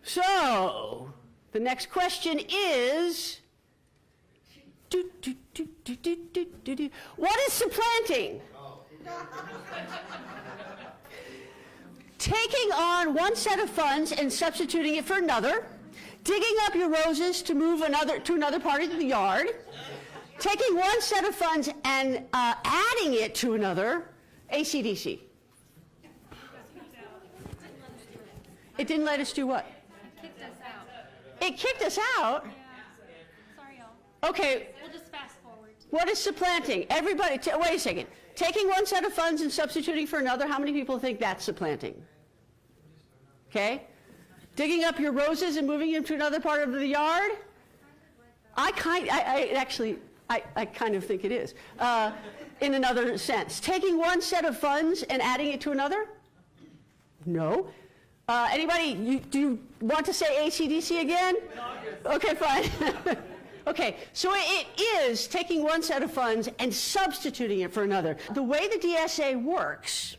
So, the next question is, what is supplanting? Taking on one set of funds and substituting it for another, digging up your roses to move to another part of the yard, taking one set of funds and adding it to another, AC/DC. It didn't let us do what? It kicked us out? Yeah. Sorry, y'all. Okay. We'll just fast forward. What is supplanting? Everybody, wait a second. Taking one set of funds and substituting for another, how many people think that's supplanting? Okay. Digging up your roses and moving them to another part of the yard? I kind of think it is, in another sense. Taking one set of funds and adding it to another? No. Anybody, do you want to say AC/DC again? Okay, fine. Okay, so it is taking one set of funds and substituting it for another. The way the DSA works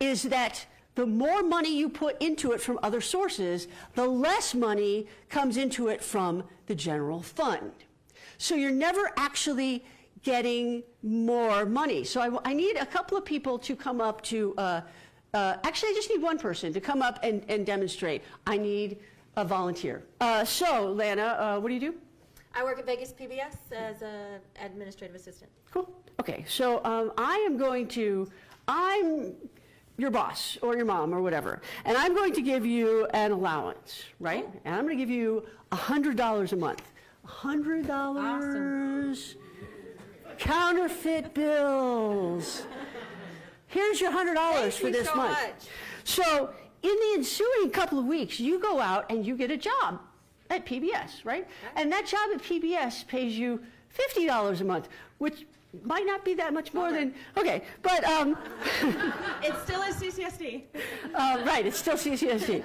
is that the more money you put into it from other sources, the less money comes into it from the general fund. So you're never actually getting more money. So I need a couple of people to come up to, actually I just need one person to come up and demonstrate. I need a volunteer. So Lana, what do you do? I work at Vegas PBS as an administrative assistant. Cool. Okay, so I'm your boss or your mom or whatever, and I'm going to give you an allowance, right? And I'm going to give you $100 a month. $100. Awesome. Counterfeit bills. Here's your $100 for this month. So in the ensuing couple of weeks, you go out and you get a job at PBS, right? And that job at PBS pays you $50 a month, which might not be that much more than, okay, but it still is CCSD. Right, it's still CCSD.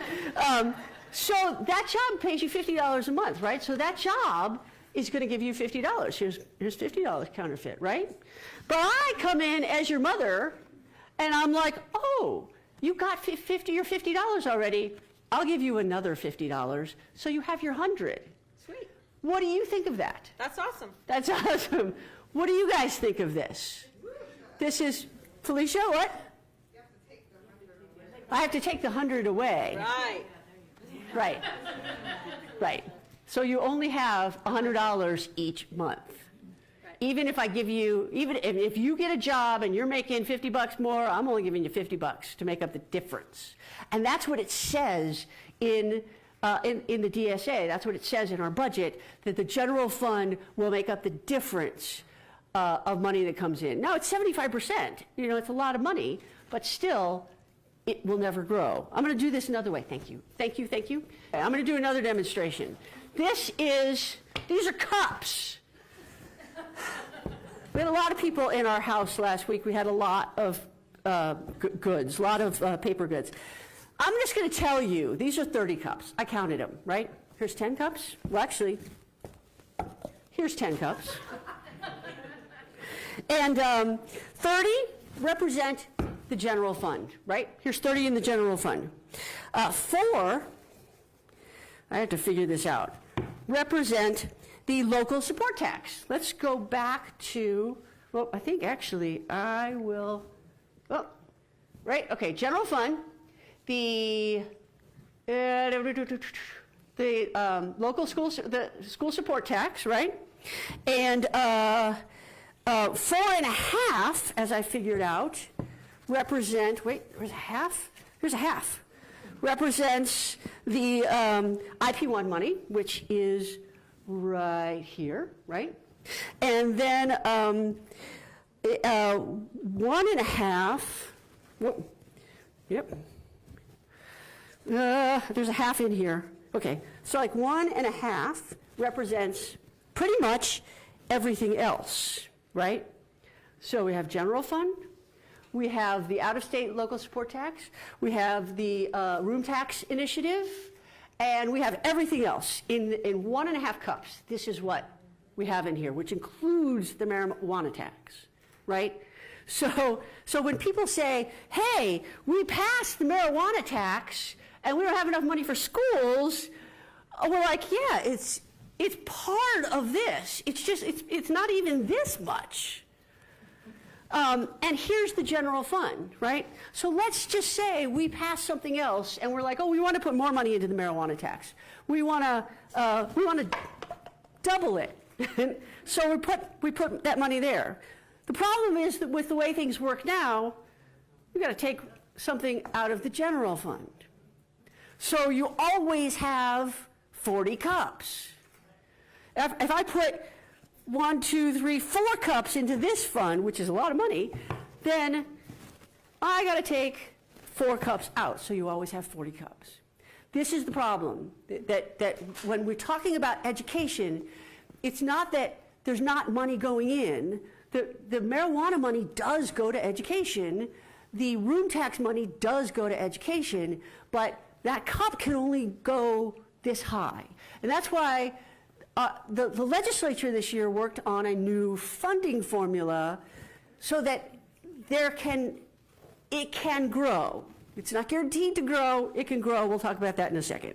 So that job pays you $50 a month, right? So that job is going to give you $50. Here's $50 counterfeit, right? But I come in as your mother, and I'm like, oh, you got $50 already. I'll give you another $50, so you have your 100. Sweet. What do you think of that? That's awesome. That's awesome. What do you guys think of this? This is, Felicia, what? You have to take the 100 away. I have to take the 100 away. Right. Right. Right. So you only have $100 each month. Right. Even if I give you, even if you get a job and you're making $50 more, I'm only giving you $50 to make up the difference. And that's what it says in the DSA. That's what it says in our budget, that the general fund will make up the difference of money that comes in. Now, it's 75%. You know, it's a lot of money, but still, it will never grow. I'm going to do this another way. Thank you. Thank you. Thank you. Okay, I'm going to do another demonstration. these are cups. We had a lot of people in our house last week. We had a lot of goods, a lot of paper goods. I'm just going to tell you, these are 30 cups. I counted them, right? Here's 10 cups. Well, actually, here's 10 cups. And 30 represent the general fund, right? Here's 30 in the general fund. 4, I have to figure this out, represent the local support tax. Let's go back to, well, I think actually I will, well, right, okay, general fund, the local school, the school support tax, right? And 4.5, as I figured out, represent, wait, there's a half? Here's a half. Represents the IP1 money, which is right here, right? And then 1.5, whoa, yep. There's a half in here. Okay, so like 1.5 represents pretty much everything else, right? So we have general fund, we have the out-of-state local support tax, we have the room tax initiative, and we have everything else in 1.5 cups. This is what we have in here, which includes the marijuana tax, right? So when people say, hey, we passed the marijuana tax and we don't have enough money for schools, we're like, yeah, it's part of this. It's just, it's not even this much. And here's the general fund, right? So let's just say we pass something else, and we're like, oh, we want to put more money into the marijuana tax. We want to double it. So we put that money there. The problem is that with the way things work now, we've got to take something out of the general fund. So you always have 40 cups. If I put 1, 2, 3, 4 cups into this fund, which is a lot of money, then I got to take 4 cups out, so you always have 40 cups. This is the problem, that when we're talking about education, it's not that there's not money going in. The marijuana money does go to education. The room tax money does go to education, but that cup can only go this high. And that's why the legislature this year worked on a new funding formula so that it can grow. It's not guaranteed to grow, it can grow. We'll talk about that in a second.